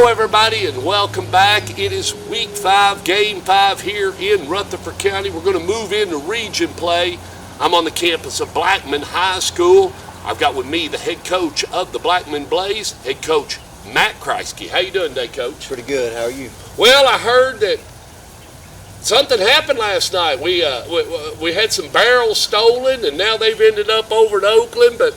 Hello, everybody, and welcome back. It is Week 5, Game 5 here in Rutherford County. We're going to move into region play. I'm on the campus of Blackman High School. I've got with me the head coach of the Blackman Blaze, head coach Matt Kriesky. How you doing today, Coach? Pretty good. How are you? Well, I heard that something happened last night. We had some barrels stolen, and now they've ended up over in Oakland, but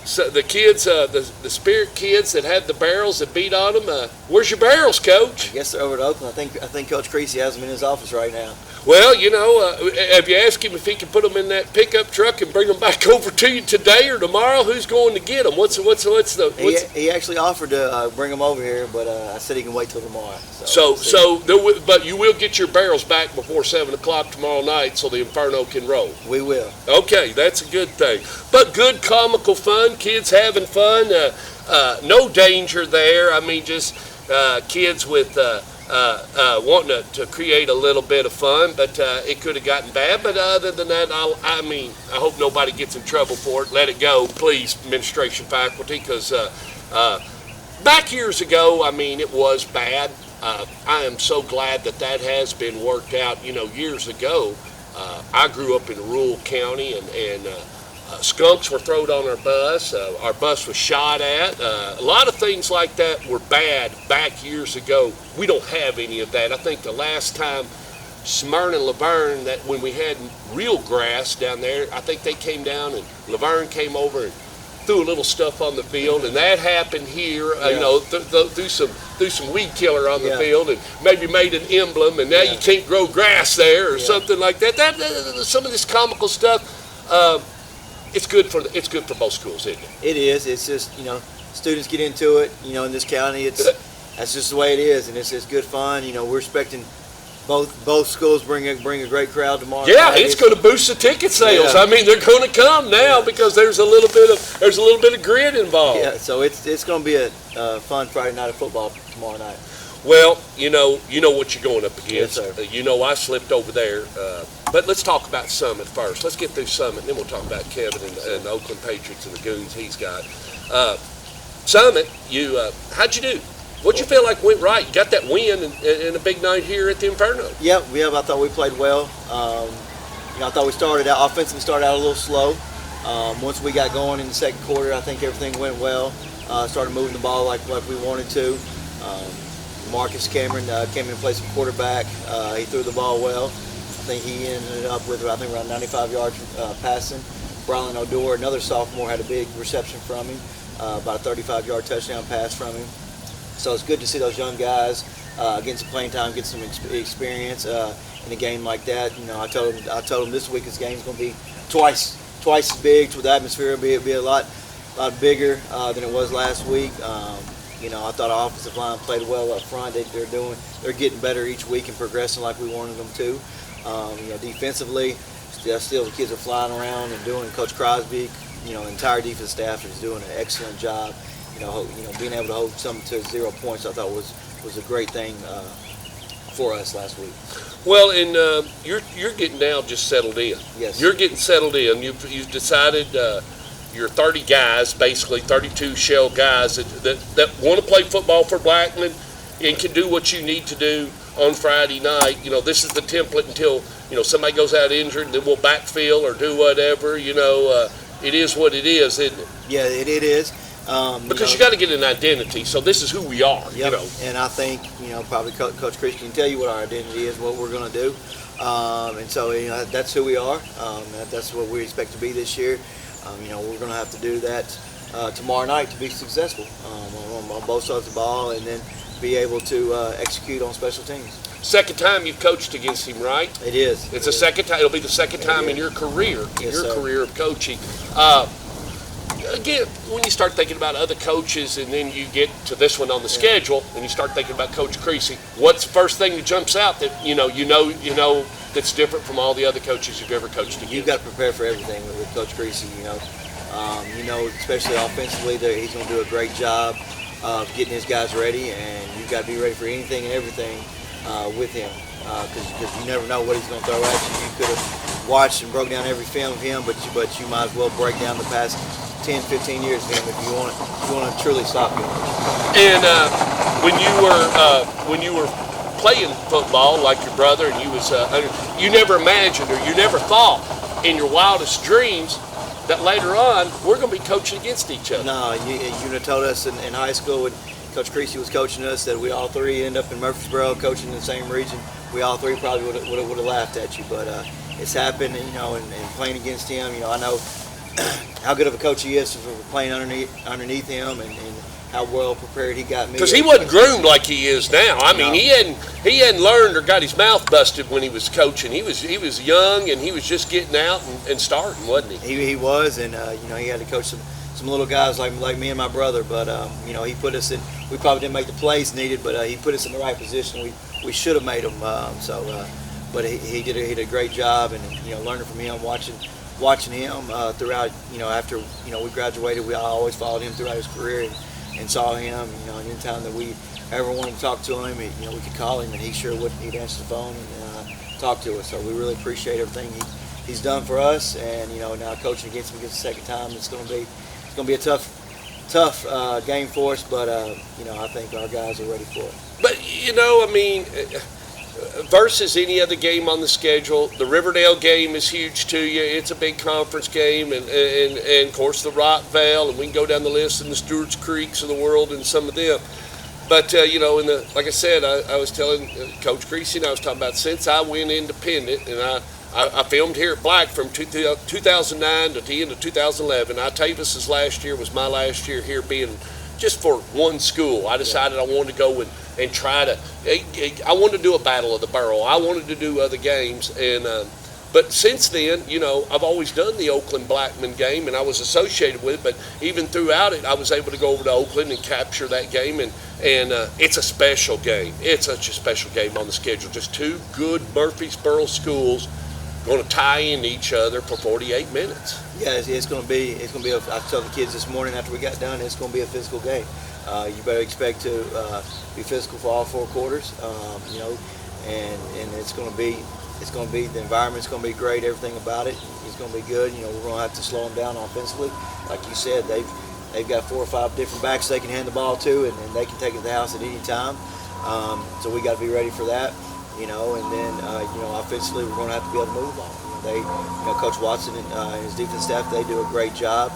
so the kids, the Spirit kids that had the barrels that beat on them, where's your barrels, Coach? I guess they're over at Oakland. I think Coach Kriesky has them in his office right now. Well, you know, have you asked him if he can put them in that pickup truck and bring them back over to you today or tomorrow? Who's going to get them? He actually offered to bring them over here, but I said he can wait till tomorrow. But you will get your barrels back before 7 o'clock tomorrow night, so the Inferno can roll. We will. Okay, that's a good thing. But good comical fun, kids having fun, no danger there. I mean, just kids with wanting to create a little bit of fun, but it could have gotten bad. But other than that, I hope nobody gets in trouble for it. Let it go, please, administration faculty, because back years ago, I mean, it was bad. I am so glad that has been worked out. You know, years ago, I grew up in a rural county, and skunks were thrown on our bus. Our bus was shot at. A lot of things like that were bad back years ago. We don't have any of that. I think the last time Smyrna and Laverne, that when we had real grass down there, I think they came down and Laverne came over and threw a little stuff on the field, and that happened here. Yeah. You know, do some weed killer on the field, and maybe made an emblem, and now you can't grow grass there or something like that. Some of this comical stuff. It's good for both schools, isn't it? It is. It's just, you know, students get into it. You know, in this county, that's just the way it is, and it's good fun. You know, we're expecting both schools bring a great crowd tomorrow. Yeah, it's going to boost the ticket sales. Yeah. I mean, they're going to come now because there's a little bit of grit involved. Yeah, so it's going to be a fun Friday night of football tomorrow night. Well, you know what you're going up against. Yes, sir. You know I slipped over there. But let's talk about Summit first. Let's get through Summit, and then we'll talk about Kevin and the Oakland Patriots and the goons he's got. Summit, how'd you do? What'd you feel like went right? You got that win in a big night here at the Inferno. Yeah, I thought we played well. I thought we started out a little slow. Once we got going in the second quarter, I think everything went well. Started moving the ball like we wanted to. Marcus Cameron came in and played some quarterback. He threw the ball well. I think he ended up with, around 95 yards passing. Brian O'Dore, another sophomore, had a big reception from him, about a 35-yard touchdown pass from him. So it's good to see those young guys getting some playing time, get some experience in a game like that. You know, I told them this week's game is going to be twice as big. The atmosphere will be a lot bigger than it was last week. I thought our offensive line played well up front. They're getting better each week and progressing like we wanted them to. Defensively, still the kids are flying around and doing. Coach Crosby, the entire defensive staff is doing an excellent job. Being able to hold something to 0 points, I thought was a great thing for us last week. Well, and you're getting now just settled in. Yes. You're getting settled in. You've decided. You're 30 guys, basically 32 shell guys that want to play football for Blackman and can do what you need to do on Friday night. You know, this is the template until, somebody goes out injured, and then we'll backfill or do whatever. It is what it is, isn't it? Yeah, it is. Because you got to get an identity, so this is who we are. Yep. And I think, probably Coach Kriesky can tell you what our identity is, what we're going to do. And so, that's who we are. That's what we expect to be this year. We're going to have to do that tomorrow night to be successful on both sides of the ball, and then be able to execute on special teams. Second time you've coached against him, right? It is. It's the second time. It'll be the second time in your career, career of coaching. Again, when you start thinking about other coaches, and then you get to this one on the schedule, and you start thinking about Coach Kriesky, what's the first thing that jumps out that you know that's different from all the other coaches you've ever coached against? You've got to prepare for everything with Coach Kriesky. Especially offensively, he's going to do a great job of getting his guys ready, and you've got to be ready for anything and everything with him, because you never know what he's going to throw at you. You could have watched and broke down every film of him, but you might as well break down the 10, 15 years of him if you want to truly stop him. And when you were playing football like your brother, and you never imagined or you never thought in your wildest dreams that later on we're going to be coaching against each other. No, you would have told us in high school when Coach Kriesky was coaching us that we all three end up in Murfreesboro coaching in the same region. We all three probably would have laughed at you, but it's happened. And playing against him, I know how good of a coach he is for playing underneath him, and how well prepared he got me. Because he wasn't groomed like he is now. I mean, he hadn't learned or got his mouth busted when he was coaching. He was young, and he was just getting out and starting, wasn't he? He was, and he had to coach some little guys like me and my brother. But he put us in. We probably didn't make the plays needed, but he put us in the right position. We should have made them. But he did a great job, and learning from him, watching him throughout. After we graduated, I always followed him throughout his career. And saw him, and anytime that we ever wanted to talk to him, we could call him, and he sure would. He'd answer the phone and talk to us. So we really appreciate everything he's done for us. And now coaching against him the second time, it's going to be a tough game for us. But I think our guys are ready for it. But versus any other game on the schedule, the Riverdale game is huge to you. It's a big conference game, and of course the Rockvale, and we can go down the list and the Stewart's Creeks of the world and some of them. But like I said, I was telling Coach Kriesky, and I was talking about since I went independent, and I filmed here at Black from 2009 to the end of 2011. Tavis's last year was my last year here being just for one school. I decided I wanted to go and try to. I wanted to do a Battle of the Borough. I wanted to do other games, and but since then, I've always done the Oakland Blackman game, and I was associated with it. But even throughout it, I was able to go over to Oakland and capture that game, and it's a special game. It's such a special game on the schedule. Just two good Murfreesboro schools going to tie into each other for 48 minutes. Yeah, it's going to be. I told the kids this morning after we got done, it's going to be a physical game. You better expect to be physical for all four quarters. And it's going to be. The environment's going to be great. Everything about it is going to be good. We're going to have to slow them down offensively, like you said. They've got 4 or 5 different backs they can hand the ball to, and they can take it to the house at any time. So we got to be ready for that. And then offensively we're going to have to be able to move the ball. Coach Watson and his defense staff, they do a great job.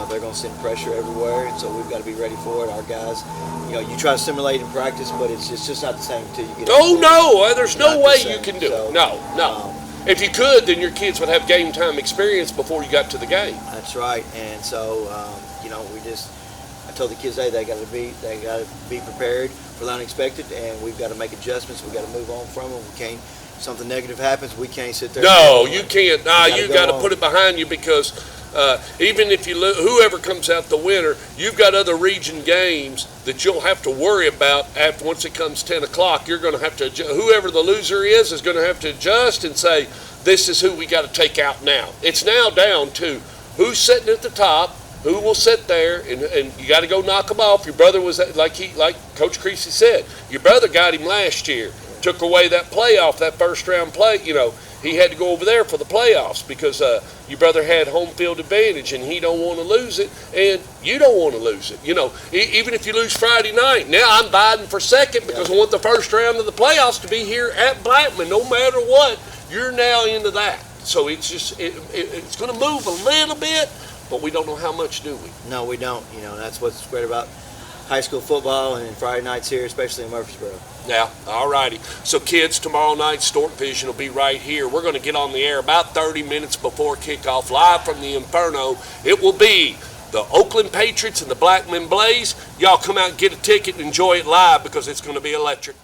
They're going to send pressure everywhere, and so we've got to be ready for it. Our guys, you try to simulate in practice, but it's just not the same until you get. There's no way you can do it. No. If you could, then your kids would have game time experience before you got to the game. That's right, and so I told the kids, hey, they got to be prepared for the unexpected, and we've got to make adjustments. We've got to move on from them. We can't. Something negative happens, we can't sit there. No, you can't. You got to put it behind you, because even if whoever comes out the winner, you've got other region games that you'll have to worry about after once it comes 10 o'clock. You're going to have to, whoever the loser is going to have to adjust and say, this is who we got to take out now. It's now down to who's sitting at the top, who will sit there, and you got to go knock them off. Your brother was like Coach Kriesky said. Your brother got him last year, took away that playoff, that first round play. He had to go over there for the playoffs because your brother had home field advantage, and he don't want to lose it, and you don't want to lose it. Even if you lose Friday night, now I'm biting for second because I want the first round of the playoffs to be here at Blackman. No matter what, you're now into that. So it's just it's going to move a little bit. But we don't know how much, do we? No, we don't. That's what's great about high school football and Friday nights here, especially in Murfreesboro. Yeah, all righty. So, kids, tomorrow night, Stork Vision will be right here. We're going to get on the air about 30 minutes before kickoff, live from the Inferno. It will be the Oakland Patriots and the Blackman Blaze. Y'all come out and get a ticket and enjoy it live because it's going to be electric.